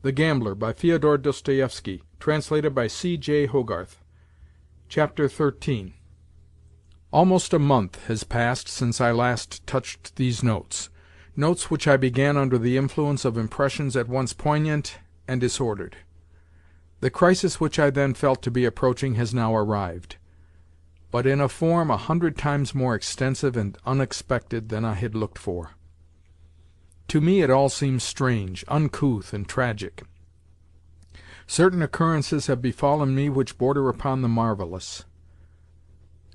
The Gambler, by Fyodor Dostoevsky, translated by C.J. Hogarth. Chapter 13. Almost a month has passed since I last touched these notes which I began under the influence of impressions at once poignant and disordered. The crisis which I then felt to be approaching has now arrived, but in a form 100 times more extensive and unexpected than I had looked for. To me it all seems strange, uncouth, and tragic. Certain occurrences have befallen me which border upon the marvelous.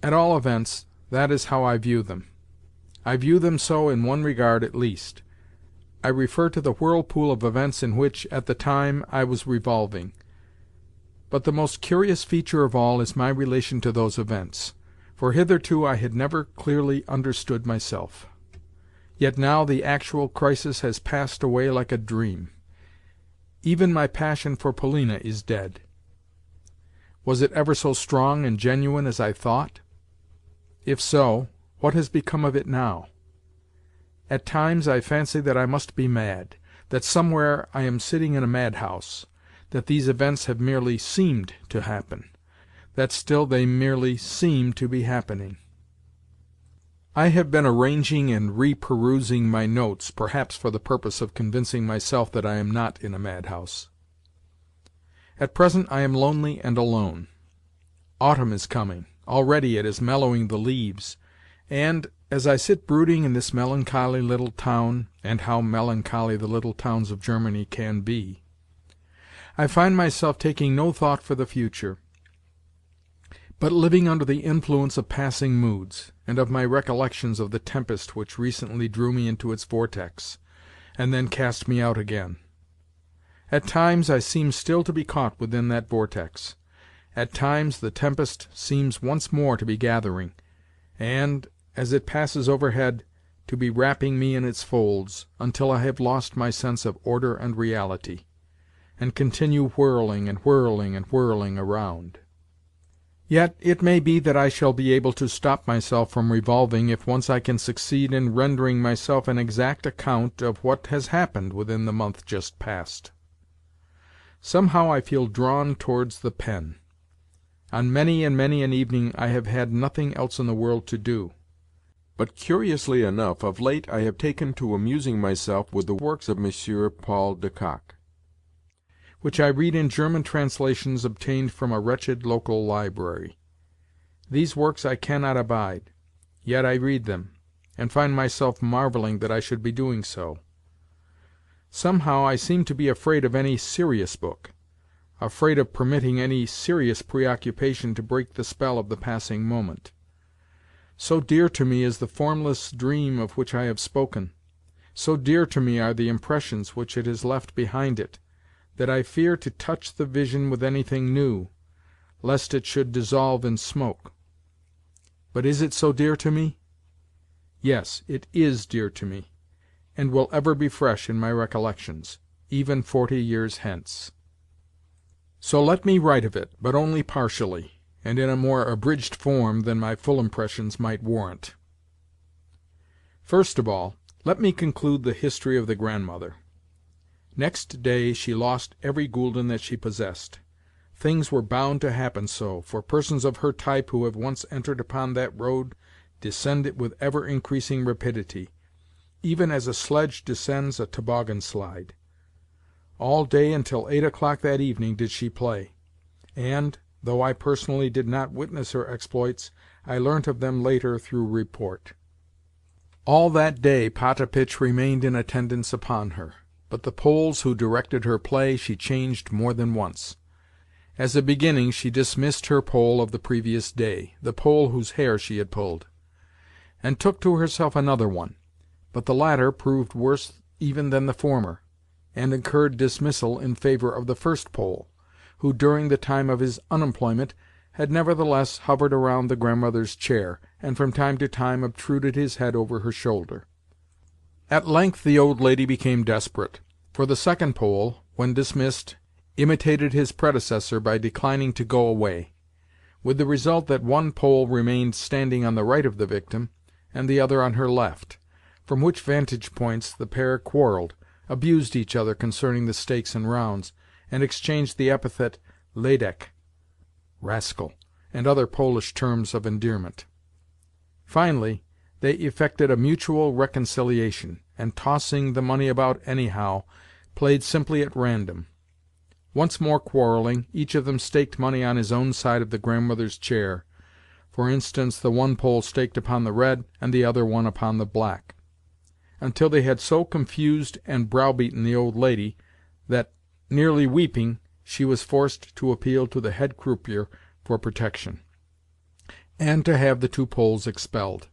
At all events, that is how I view them. I view them so in one regard at least. I refer to the whirlpool of events in which, at the time, I was revolving. But the most curious feature of all is my relation to those events, for hitherto I had never clearly understood myself. Yet now the actual crisis has passed away like a dream. Even my passion for Polina is dead. Was it ever so strong and genuine as I thought? If so, what has become of it now? At times I fancy that I must be mad, that somewhere I am sitting in a madhouse, that these events have merely seemed to happen, that still they merely seem to be happening. I have been arranging and re-perusing my notes, perhaps for the purpose of convincing myself that I am not in a madhouse. At present I am lonely and alone. Autumn is coming. Already it is mellowing the leaves, and, as I sit brooding in this melancholy little town, and how melancholy the little towns of Germany can be, I find myself taking no thought for the future, but living under the influence of passing moods, and of my recollections of the tempest which recently drew me into its vortex, and then cast me out again. At times I seem still to be caught within that vortex. At times the tempest seems once more to be gathering, and, as it passes overhead, to be wrapping me in its folds, until I have lost my sense of order and reality, and continue whirling and whirling and whirling around. Yet it may be that I shall be able to stop myself from revolving if once I can succeed in rendering myself an exact account of what has happened within the month just past. Somehow I feel drawn towards the pen. On many and many an evening I have had nothing else in the world to do. But curiously enough, of late I have taken to amusing myself with the works of M. Paul de Kock, which I read in German translations obtained from a wretched local library. These works I cannot abide, yet I read them, and find myself marvelling that I should be doing so. Somehow I seem to be afraid of any serious book, afraid of permitting any serious preoccupation to break the spell of the passing moment. So dear to me is the formless dream of which I have spoken, so dear to me are the impressions which it has left behind it, that I fear to touch the vision with anything new, lest it should dissolve in smoke. But is it so dear to me? Yes, it is dear to me, and will ever be fresh in my recollections, even 40 years hence. So let me write of it, but only partially, and in a more abridged form than my full impressions might warrant. First of all, let me conclude the history of the grandmother. Next day she lost every gulden that she possessed. Things were bound to happen so, for persons of her type who have once entered upon that road descend it with ever-increasing rapidity, even as a sledge descends a toboggan slide. All day until 8 o'clock that evening did she play, and, though I personally did not witness her exploits, I learnt of them later through report. All that day Potapitch remained in attendance upon her, but the Poles who directed her play she changed more than once. As a beginning she dismissed her Pole of the previous day, the Pole whose hair she had pulled, and took to herself another one, but the latter proved worse even than the former, and incurred dismissal in favor of the first Pole, who during the time of his unemployment had nevertheless hovered around the grandmother's chair, and from time to time obtruded his head over her shoulder. At length the old lady became desperate, for the second Pole, when dismissed, imitated his predecessor by declining to go away, with the result that one Pole remained standing on the right of the victim, and the other on her left, from which vantage points the pair quarrelled, abused each other concerning the stakes and rounds, and exchanged the epithet "ladek" (rascal), and other Polish terms of endearment. Finally, they effected a mutual reconciliation, and, tossing the money about anyhow, played simply at random. Once more quarrelling, each of them staked money on his own side of the Grandmother's chair. For instance, the one Pole staked upon the red, and the other one upon the black, until they had so confused and browbeaten the old lady that, nearly weeping, she was forced to appeal to the head croupier for protection, and to have the two Poles expelled.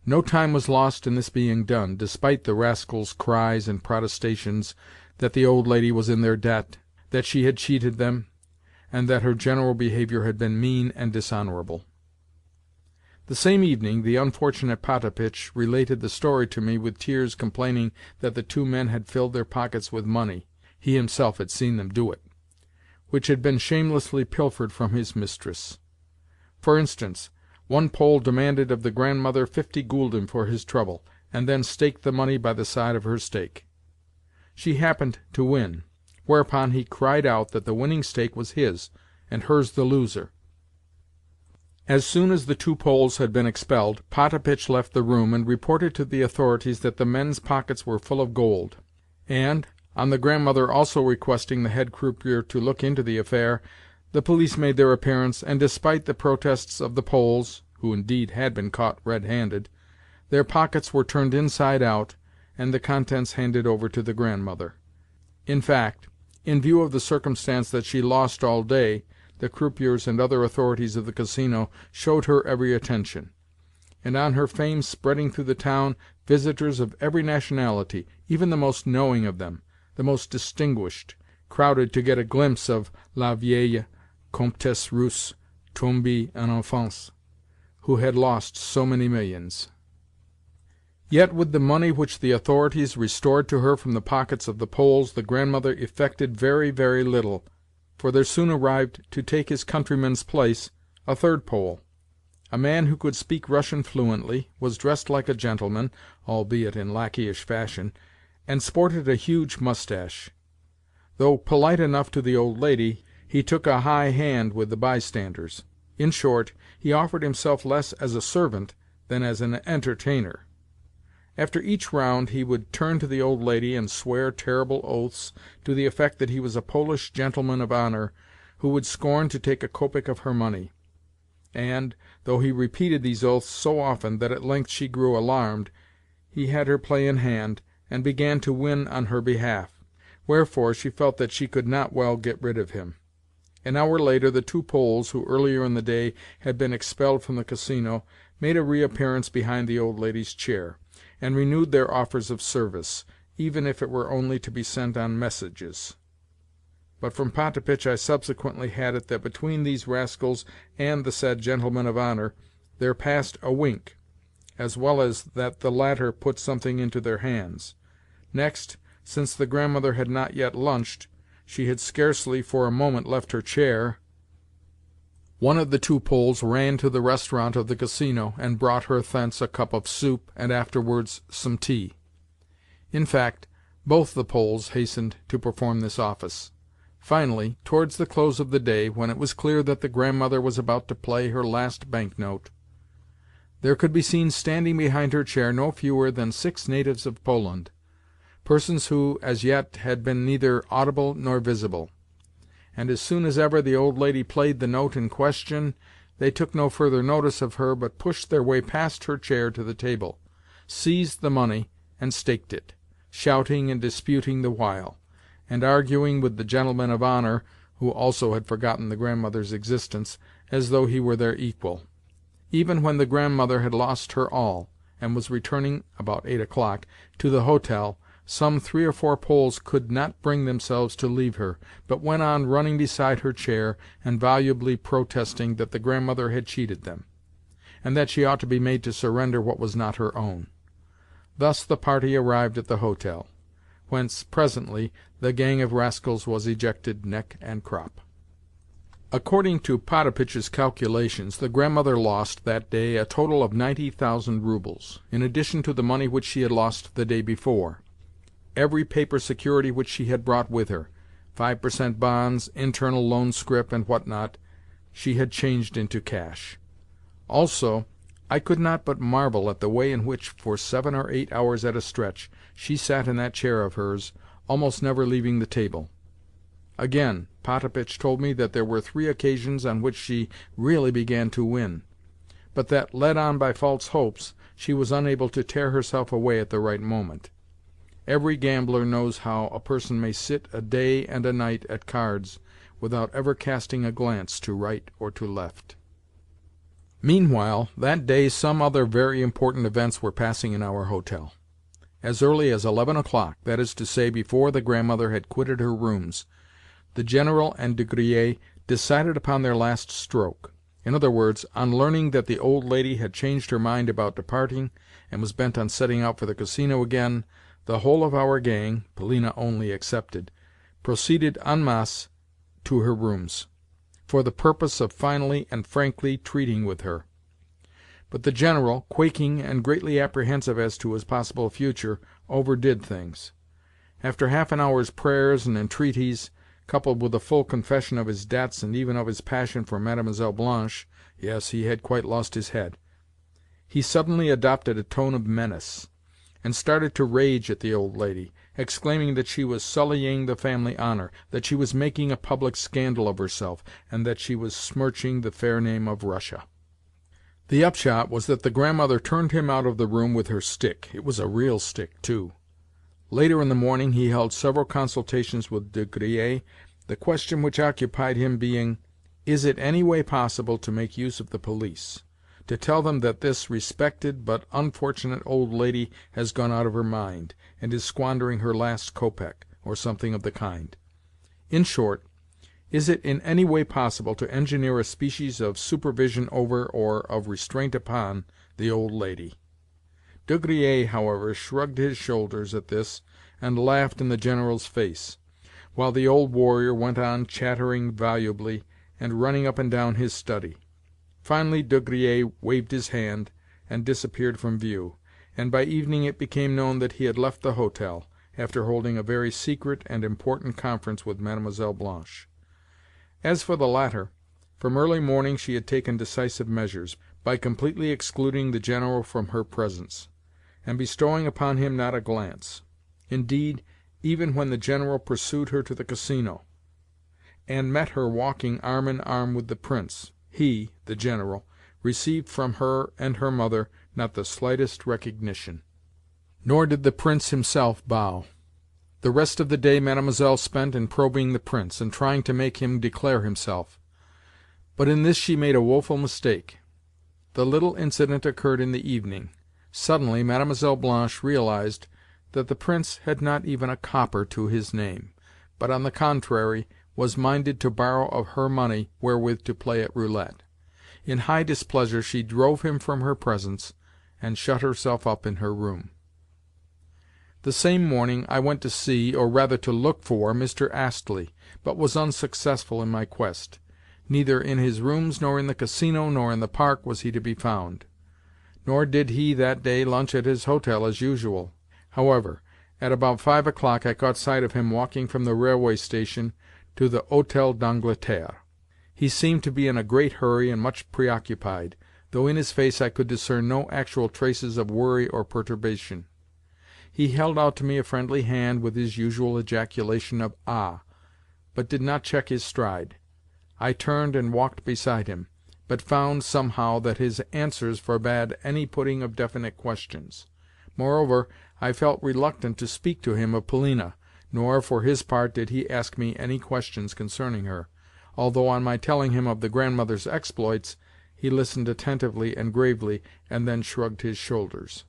No time was lost in this being done, despite the rascals' cries and protestations that the old lady was in their debt, that she had cheated them, and that her general behaviour had been mean and dishonourable. The same evening the unfortunate Potapitch related the story to me with tears, complaining that the two men had filled their pockets with money (he himself had seen them do it), which had been shamelessly pilfered from his mistress. For instance, one Pole demanded of the Grandmother 50 gulden for his trouble, and then staked the money by the side of her stake. She happened to win, whereupon he cried out that the winning stake was his, and hers the loser. As soon as the two Poles had been expelled, Potapitch left the room and reported to the authorities that the men's pockets were full of gold, and, on the Grandmother also requesting the head croupier to look into the affair, the police made their appearance, and despite the protests of the Poles, who indeed had been caught red-handed, their pockets were turned inside out, and the contents handed over to the Grandmother. In fact, in view of the circumstance that she lost all day, the croupiers and other authorities of the Casino showed her every attention, and on her fame spreading through the town, visitors of every nationality, even the most knowing of them, the most distinguished, crowded to get a glimpse of la vieille Comtesse Russe, tombée en enfance, who had lost so many millions. Yet with the money which the authorities restored to her from the pockets of the Poles, the Grandmother effected very, very little, for there soon arrived to take his countryman's place a third Pole, a man who could speak Russian fluently, was dressed like a gentleman, albeit in lackeyish fashion, and sported a huge moustache. Though polite enough to the old lady, he took a high hand with the bystanders. In short, he offered himself less as a servant than as an entertainer. After each round he would turn to the old lady and swear terrible oaths to the effect that he was a Polish gentleman of honour, who would scorn to take a kopeck of her money; and, though he repeated these oaths so often that at length she grew alarmed, he had her play in hand, and began to win on her behalf, wherefore she felt that she could not well get rid of him. An hour later the two Poles, who earlier in the day had been expelled from the Casino, made a reappearance behind the old lady's chair, and renewed their offers of service, even if it were only to be sent on messages. But from Potapitch I subsequently had it that between these rascals and the said gentleman of honour there passed a wink, as well as that the latter put something into their hands. Next, since the Grandmother had not yet lunched, she had scarcely for a moment left her chair, one of the two Poles ran to the restaurant of the Casino, and brought her thence a cup of soup, and afterwards some tea. In fact, both the Poles hastened to perform this office. Finally, towards the close of the day, when it was clear that the Grandmother was about to play her last bank-note, there could be seen standing behind her chair no fewer than 6 natives of Poland, persons who as yet had been neither audible nor visible; and as soon as ever the old lady played the note in question, they took no further notice of her, but pushed their way past her chair to the table, seized the money, and staked it, shouting and disputing the while, and arguing with the gentleman of honour, who also had forgotten the Grandmother's existence, as though he were their equal. Even when the Grandmother had lost her all, and was returning, about 8 o'clock, to the hotel, some 3 or 4 Poles could not bring themselves to leave her, but went on running beside her chair, and volubly protesting that the Grandmother had cheated them, and that she ought to be made to surrender what was not her own. Thus the party arrived at the hotel, whence presently the gang of rascals was ejected neck and crop. According to Potapitch's calculations, the Grandmother lost, that day, a total of 90,000 roubles, in addition to the money which she had lost the day before. Every paper security which she had brought with her, 5% bonds, internal loan scrip, and what not, she had changed into cash. Also, I could not but marvel at the way in which, for 7 or 8 hours at a stretch, she sat in that chair of hers, almost never leaving the table. Again, Potapitch told me that there were 3 occasions on which she really began to win, but that, led on by false hopes, she was unable to tear herself away at the right moment. Every gambler knows how a person may sit a day and a night at cards without ever casting a glance to right or to left. Meanwhile, that day some other very important events were passing in our hotel. As early as 11 o'clock, that is to say, before the Grandmother had quitted her rooms, the General and De Griers decided upon their last stroke. In other words, on learning that the old lady had changed her mind about departing, and was bent on setting out for the Casino again, the whole of our gang, Polina only excepted, proceeded en masse to her rooms, for the purpose of finally and frankly treating with her. But the General, quaking and greatly apprehensive as to his possible future, overdid things. After half an hour's prayers and entreaties, coupled with a full confession of his debts and even of his passion for Mlle. Blanche, yes, he had quite lost his head, he suddenly adopted a tone of menace, and started to rage at the old lady, exclaiming that she was sullying the family honour, that she was making a public scandal of herself, and that she was smirching the fair name of Russia. The upshot was that the Grandmother turned him out of the room with her stick. It was a real stick, too. Later in the morning he held several consultations with De Griers, the question which occupied him being, "Is it any way possible to make use of the police, to tell them that this respected but unfortunate old lady has gone out of her mind, and is squandering her last kopeck, or something of the kind? In short, is it in any way possible to engineer a species of supervision over, or of restraint upon, the old lady?" De Griers, however, shrugged his shoulders at this, and laughed in the General's face, while the old warrior went on chattering volubly, and running up and down his study. Finally De Griers waved his hand, and disappeared from view, and by evening it became known that he had left the hotel, after holding a very secret and important conference with Mlle. Blanche. As for the latter, from early morning she had taken decisive measures, by completely excluding the General from her presence, and bestowing upon him not a glance. Indeed, even when the General pursued her to the Casino, and met her walking arm in arm with the Prince, he, the General, received from her and her mother not the slightest recognition. Nor did the Prince himself bow. The rest of the day Mademoiselle spent in probing the Prince, and trying to make him declare himself. But in this she made a woeful mistake. The little incident occurred in the evening. Suddenly Mlle. Blanche realized that the Prince had not even a copper to his name, but, on the contrary, was minded to borrow of her money wherewith to play at roulette. In high displeasure she drove him from her presence, and shut herself up in her room. The same morning I went to see, or rather to look for, Mr. Astley, but was unsuccessful in my quest. Neither in his rooms, nor in the Casino, nor in the park was he to be found. Nor did he that day lunch at his hotel as usual. However, at about 5 o'clock I caught sight of him walking from the railway station to the Hôtel d'Angleterre. He seemed to be in a great hurry and much preoccupied, though in his face I could discern no actual traces of worry or perturbation. He held out to me a friendly hand with his usual ejaculation of "Ah!" but did not check his stride. I turned and walked beside him, but found, somehow, that his answers forbade any putting of definite questions. Moreover, I felt reluctant to speak to him of Polina, nor, for his part, did he ask me any questions concerning her, although on my telling him of the Grandmother's exploits, he listened attentively and gravely, and then shrugged his shoulders.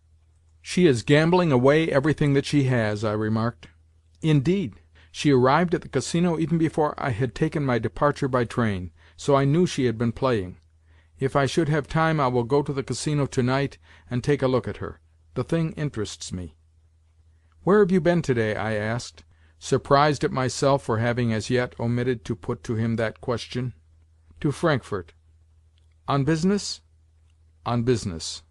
"She is gambling away everything that she has," I remarked. "Indeed! She arrived at the Casino even before I had taken my departure by train, so I knew she had been playing. If I should have time I will go to the Casino to-night and take a look at her. The thing interests me." "Where have you been to-day?" I asked, surprised at myself for having as yet omitted to put to him that question. "To Frankfurt." "On business?" "On business."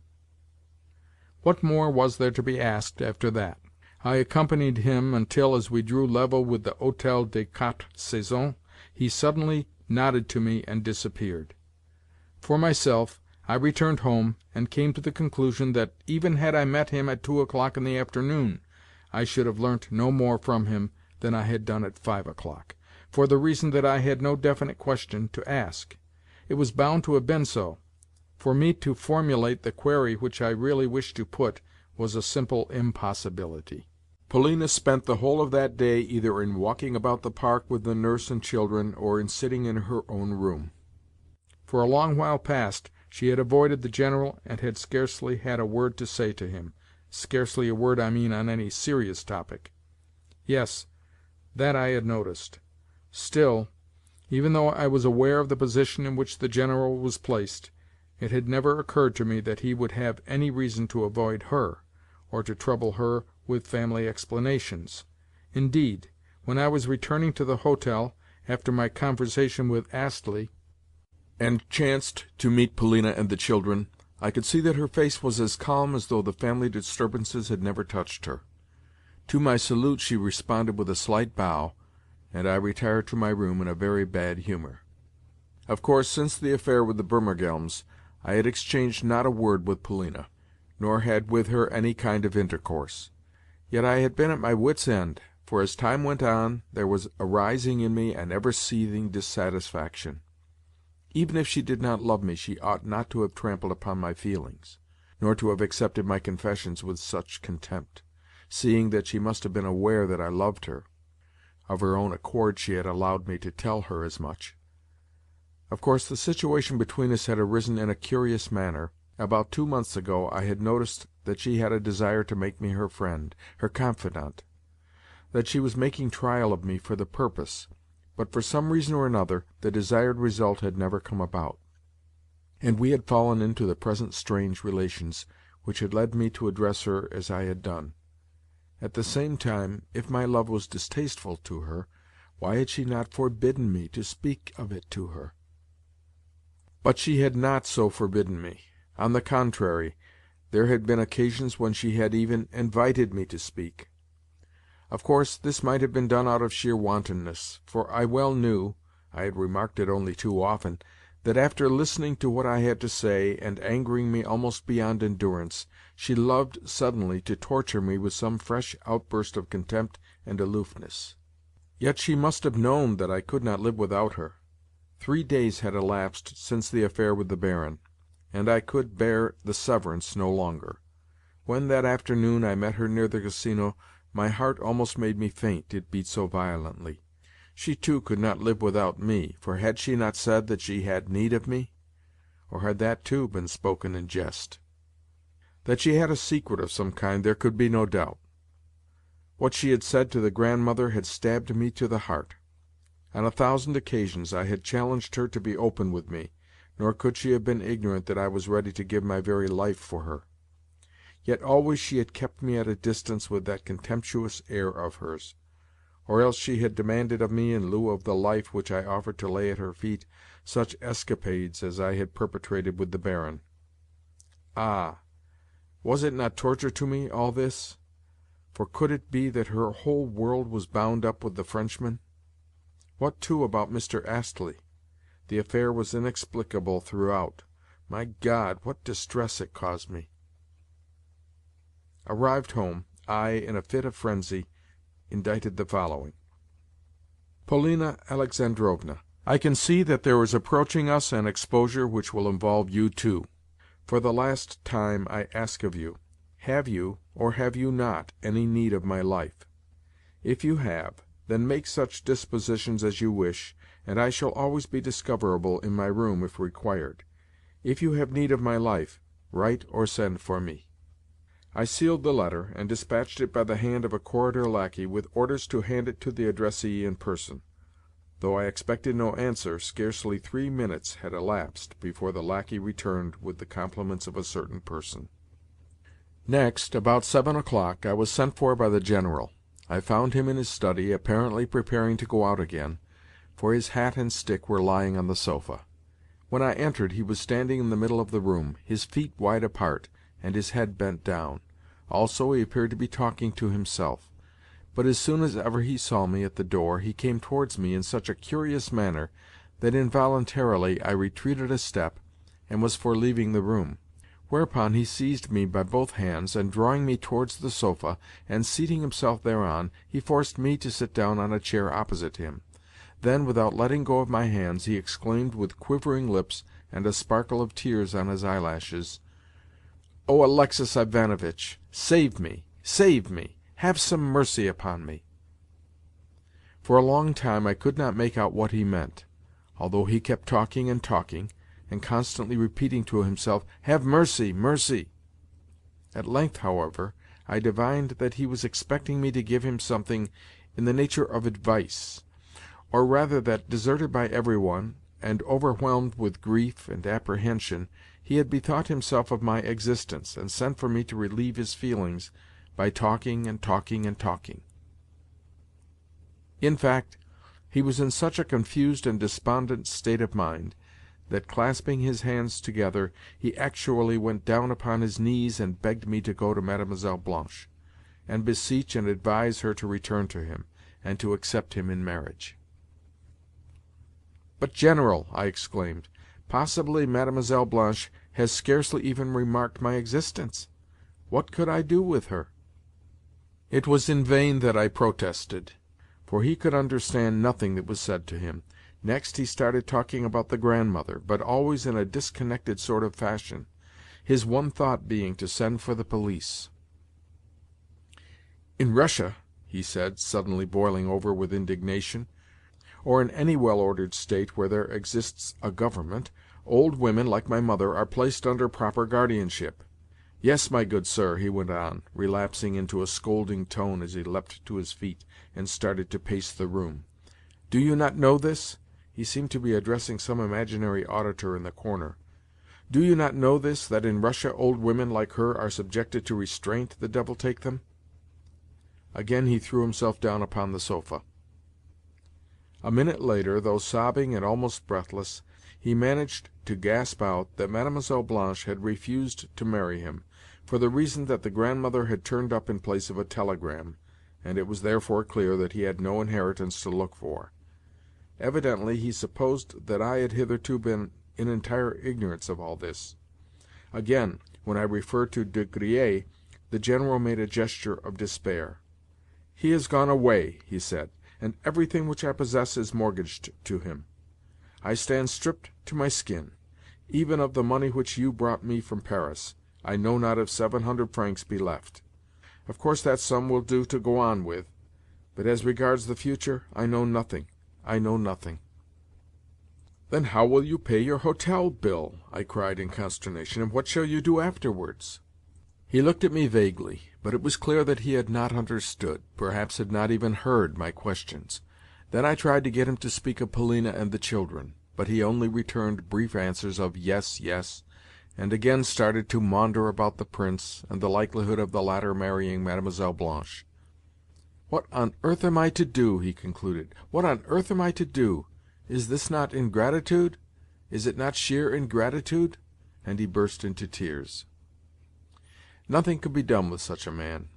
What more was there to be asked after that? I accompanied him until, as we drew level with the Hôtel des Quatre Saisons, he suddenly nodded to me and disappeared. For myself, I returned home, and came to the conclusion that, even had I met him at 2 o'clock in the afternoon, I should have learnt no more from him than I had done at 5 o'clock, for the reason that I had no definite question to ask. It was bound to have been so. For me to formulate the query which I really wished to put was a simple impossibility. Polina spent the whole of that day either in walking about the park with the nurse and children, or in sitting in her own room. For a long while past she had avoided the General, and had scarcely had a word to say to him, scarcely a word, I mean, on any serious topic. Yes, that I had noticed. Still, even though I was aware of the position in which the General was placed, it had never occurred to me that he would have any reason to avoid her, or to trouble her with family explanations. Indeed, when I was returning to the hotel, after my conversation with Astley, and chanced to meet Polina and the children, I could see that her face was as calm as though the family disturbances had never touched her. To my salute she responded with a slight bow, and I retired to my room in a very bad humour. Of course, since the affair with the Burmergelms, I had exchanged not a word with Polina, nor had with her any kind of intercourse. Yet I had been at my wits' end, for as time went on there was arising in me an ever-seething dissatisfaction. Even if she did not love me, she ought not to have trampled upon my feelings, nor to have accepted my confessions with such contempt, seeing that she must have been aware that I loved her. Of her own accord she had allowed me to tell her as much. Of course the situation between us had arisen in a curious manner. About 2 months ago I had noticed that she had a desire to make me her friend, her confidant; that she was making trial of me for the purpose, but for some reason or another the desired result had never come about, and we had fallen into the present strange relations which had led me to address her as I had done. At the same time, if my love was distasteful to her, why had she not forbidden me to speak of it to her? But she had not so forbidden me. On the contrary, there had been occasions when she had even invited me to speak. Of course, this might have been done out of sheer wantonness, for I well knew (I had remarked it only too often) that after listening to what I had to say, and angering me almost beyond endurance, she loved suddenly to torture me with some fresh outburst of contempt and aloofness. Yet she must have known that I could not live without her. 3 days had elapsed since the affair with the Baron, and I could bear the severance no longer. When that afternoon I met her near the Casino, my heart almost made me faint, it beat so violently. She too could not live without me, for had she not said that she had need of me? Or had that too been spoken in jest? That she had a secret of some kind there could be no doubt. What she had said to the Grandmother had stabbed me to the heart. On 1,000 occasions I had challenged her to be open with me, nor could she have been ignorant that I was ready to give my very life for her. Yet always she had kept me at a distance with that contemptuous air of hers, or else she had demanded of me, in lieu of the life which I offered to lay at her feet, such escapades as I had perpetrated with the Baron. Ah! Was it not torture to me, all this? For could it be that her whole world was bound up with the Frenchman? What, too, about Mr. Astley? The affair was inexplicable throughout. My God, what distress it caused me! Arrived home, I, in a fit of frenzy, indited the following: Polina Alexandrovna, I can see that there is approaching us an exposure which will involve you too. For the last time I ask of you, have you, or have you not, any need of my life? If you have, then make such dispositions as you wish, and I shall always be discoverable in my room if required. If you have need of my life, write or send for me. I sealed the letter, and dispatched it by the hand of a corridor lackey, with orders to hand it to the addressee in person. Though I expected no answer, scarcely 3 minutes had elapsed before the lackey returned with the compliments of a certain person. Next, about 7 o'clock, I was sent for by the General. I found him in his study, apparently preparing to go out again, for his hat and stick were lying on the sofa. When I entered he was standing in the middle of the room, his feet wide apart, and his head bent down. Also, he appeared to be talking to himself. But as soon as ever he saw me at the door, he came towards me in such a curious manner that involuntarily I retreated a step and was for leaving the room. Whereupon he seized me by both hands, and drawing me towards the sofa, and seating himself thereon, he forced me to sit down on a chair opposite him. Then, without letting go of my hands, he exclaimed with quivering lips and a sparkle of tears on his eyelashes, "Oh, Alexei Ivanovitch, save me! Save me! Have some mercy upon me!" For a long time I could not make out what he meant, although he kept talking and talking, and constantly repeating to himself, "Have mercy! Mercy!" At length, however, I divined that he was expecting me to give him something in the nature of advice, or rather that, deserted by every one, and overwhelmed with grief and apprehension, he had bethought himself of my existence, and sent for me to relieve his feelings by talking and talking and talking. In fact, he was in such a confused and despondent state of mind that, clasping his hands together, he actually went down upon his knees and begged me to go to Mlle. Blanche, and beseech and advise her to return to him, and to accept him in marriage. "But, General," I exclaimed, "possibly Mlle. Blanche has scarcely even remarked my existence. What could I do with her?" It was in vain that I protested, for he could understand nothing that was said to him. Next he started talking about the grandmother, but always in a disconnected sort of fashion, his one thought being to send for the police. "In Russia," he said, suddenly boiling over with indignation, "or in any well-ordered state where there exists a government, old women like my mother are placed under proper guardianship. Yes, my good sir," he went on, relapsing into a scolding tone as he leapt to his feet and started to pace the room. "Do you not know this?" He seemed to be addressing some imaginary auditor in the corner. "Do you not know this, that in Russia old women like her are subjected to restraint, the devil take them?" Again he threw himself down upon the sofa. A minute later, though sobbing and almost breathless, he managed to gasp out that Mlle. Blanche had refused to marry him, for the reason that the grandmother had turned up in place of a telegram, and it was therefore clear that he had no inheritance to look for. Evidently he supposed that I had hitherto been in entire ignorance of all this. Again, when I referred to De Griers, the General made a gesture of despair. "He has gone away," he said, "and everything which I possess is mortgaged to him. I stand stripped to my skin. Even of the money which you brought me from Paris, I know not if 700 francs be left. Of course that sum will do to go on with, but as regards the future, I know nothing. I know nothing." "Then how will you pay your hotel bill?" I cried in consternation, "and what shall you do afterwards?" He looked at me vaguely, but it was clear that he had not understood, perhaps had not even heard, my questions. Then I tried to get him to speak of Polina and the children, but he only returned brief answers of "yes, yes," and again started to maunder about the Prince and the likelihood of the latter marrying Mlle. Blanche. "What on earth am I to do?" he concluded. "What on earth am I to do? Is this not ingratitude? Is it not sheer ingratitude?" And he burst into tears. Nothing could be done with such a man.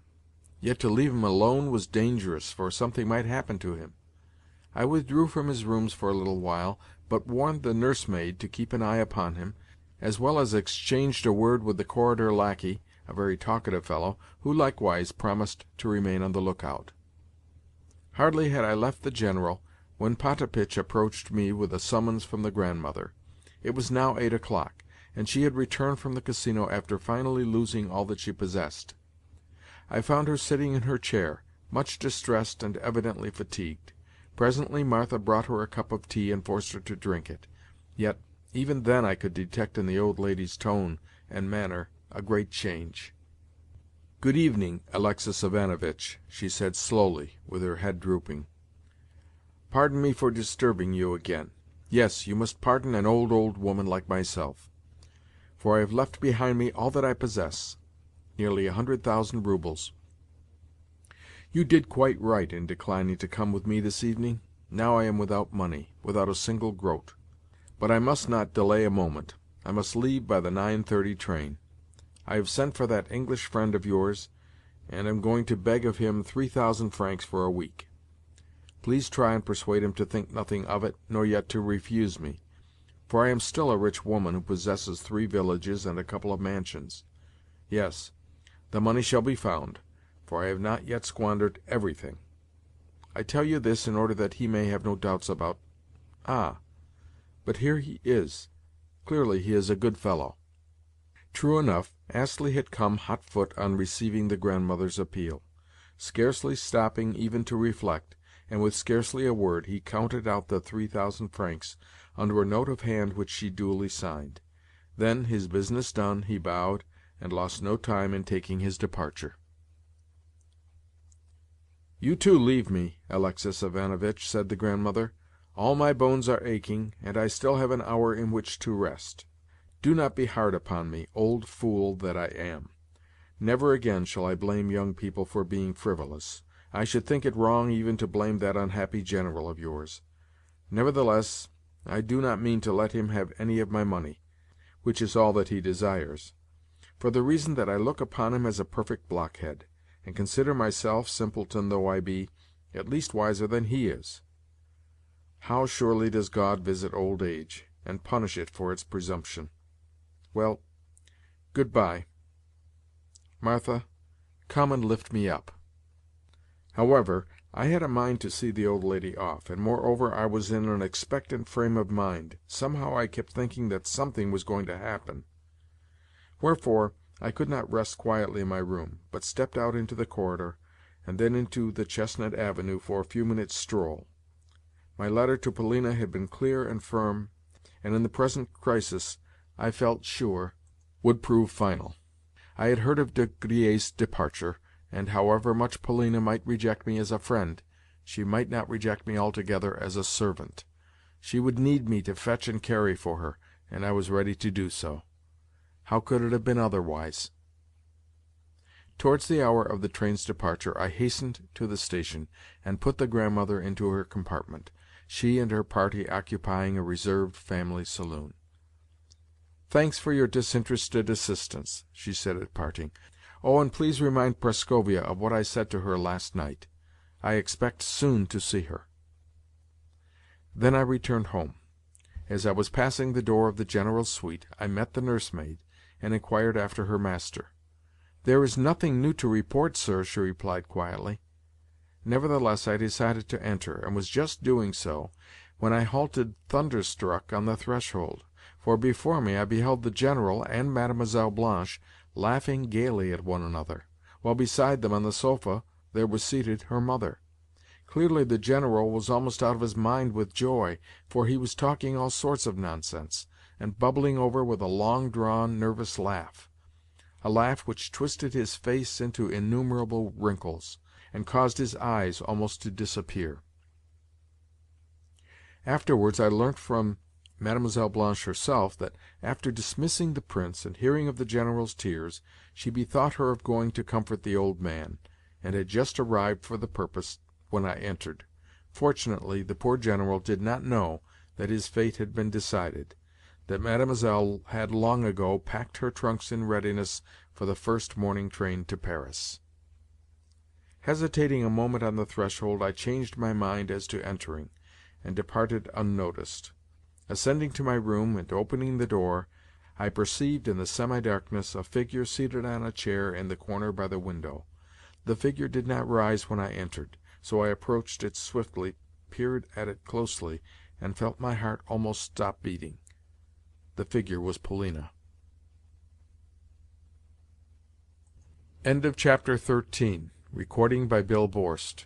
Yet to leave him alone was dangerous, for something might happen to him. I withdrew from his rooms for a little while, but warned the nursemaid to keep an eye upon him, as well as exchanged a word with the corridor lackey, a very talkative fellow, who likewise promised to remain on the lookout. Hardly had I left the General when Potapitch approached me with a summons from the grandmother. It was now 8 o'clock, and she had returned from the Casino after finally losing all that she possessed. I found her sitting in her chair, much distressed and evidently fatigued. Presently Martha brought her a cup of tea and forced her to drink it. Yet, even then I could detect in the old lady's tone and manner a great change. "Good evening, Alexei Ivanovitch," she said slowly, with her head drooping. "Pardon me for disturbing you again. Yes, you must pardon an old woman like myself. For I have left behind me all that I possess, nearly 100,000 roubles. You did quite right in declining to come with me this evening. Now I am without money, without a single groat. But I must not delay a moment. I must leave by the 9:30 train. I have sent for that English friend of yours, and am going to beg of him 3,000 francs for a week. Please try and persuade him to think nothing of it, nor yet to refuse me, for I am still a rich woman who possesses 3 villages and a couple of mansions. Yes, the money shall be found, for I have not yet squandered everything. I tell you this in order that he may have no doubts about— Ah, but here he is. Clearly he is a good fellow." True enough, Astley had come hot-foot on receiving the grandmother's appeal. Scarcely stopping even to reflect, and with scarcely a word, he counted out the 3,000 francs under a note of hand which she duly signed. Then, his business done, he bowed, and lost no time in taking his departure. "You too leave me, Alexis Ivanovitch," said the grandmother. "All my bones are aching, and I still have an hour in which to rest. Do not be hard upon me, old fool that I am. Never again shall I blame young people for being frivolous. I should think it wrong even to blame that unhappy general of yours. Nevertheless, I do not mean to let him have any of my money, which is all that he desires, for the reason that I look upon him as a perfect blockhead, and consider myself, simpleton though I be, at least wiser than he is. How surely does God visit old age, and punish it for its presumption! Well, good-bye. Martha, come and lift me up." However, I had a mind to see the old lady off, and moreover I was in an expectant frame of mind. Somehow I kept thinking that something was going to happen. Wherefore I could not rest quietly in my room, but stepped out into the corridor, and then into the Chestnut Avenue for a few minutes' stroll. My letter to Polina had been clear and firm, and in the present crisis, I felt sure, would prove final. I had heard of De Griers' departure, and however much Polina might reject me as a friend, she might not reject me altogether as a servant. She would need me to fetch and carry for her, and I was ready to do so. How could it have been otherwise? Towards the hour of the train's departure I hastened to the station, and put the grandmother into her compartment, she and her party occupying a reserved family saloon. "Thanks for your disinterested assistance," she said at parting. "Oh, and please remind Prascovia of what I said to her last night. I expect soon to see her." Then I returned home. As I was passing the door of the General's suite, I met the nursemaid, and inquired after her master. "There is nothing new to report, sir," she replied quietly. Nevertheless I decided to enter, and was just doing so, when I halted thunderstruck on the threshold, for before me I beheld the General and Mlle. Blanche laughing gaily at one another, while beside them on the sofa there was seated her mother. Clearly the General was almost out of his mind with joy, for he was talking all sorts of nonsense, and bubbling over with a long-drawn, nervous laugh—a laugh which twisted his face into innumerable wrinkles, and caused his eyes almost to disappear. Afterwards I learnt from Mlle. Blanche herself that, after dismissing the Prince and hearing of the General's tears, she bethought her of going to comfort the old man, and had just arrived for the purpose when I entered. Fortunately, the poor General did not know that his fate had been decided, that Mademoiselle had long ago packed her trunks in readiness for the first morning train to Paris. Hesitating a moment on the threshold, I changed my mind as to entering, and departed unnoticed. Ascending to my room, and opening the door, I perceived in the semi-darkness a figure seated on a chair in the corner by the window. The figure did not rise when I entered, so I approached it swiftly, peered at it closely, and felt my heart almost stop beating. The figure was Polina. End of Chapter 13. Recording by Bill Borst.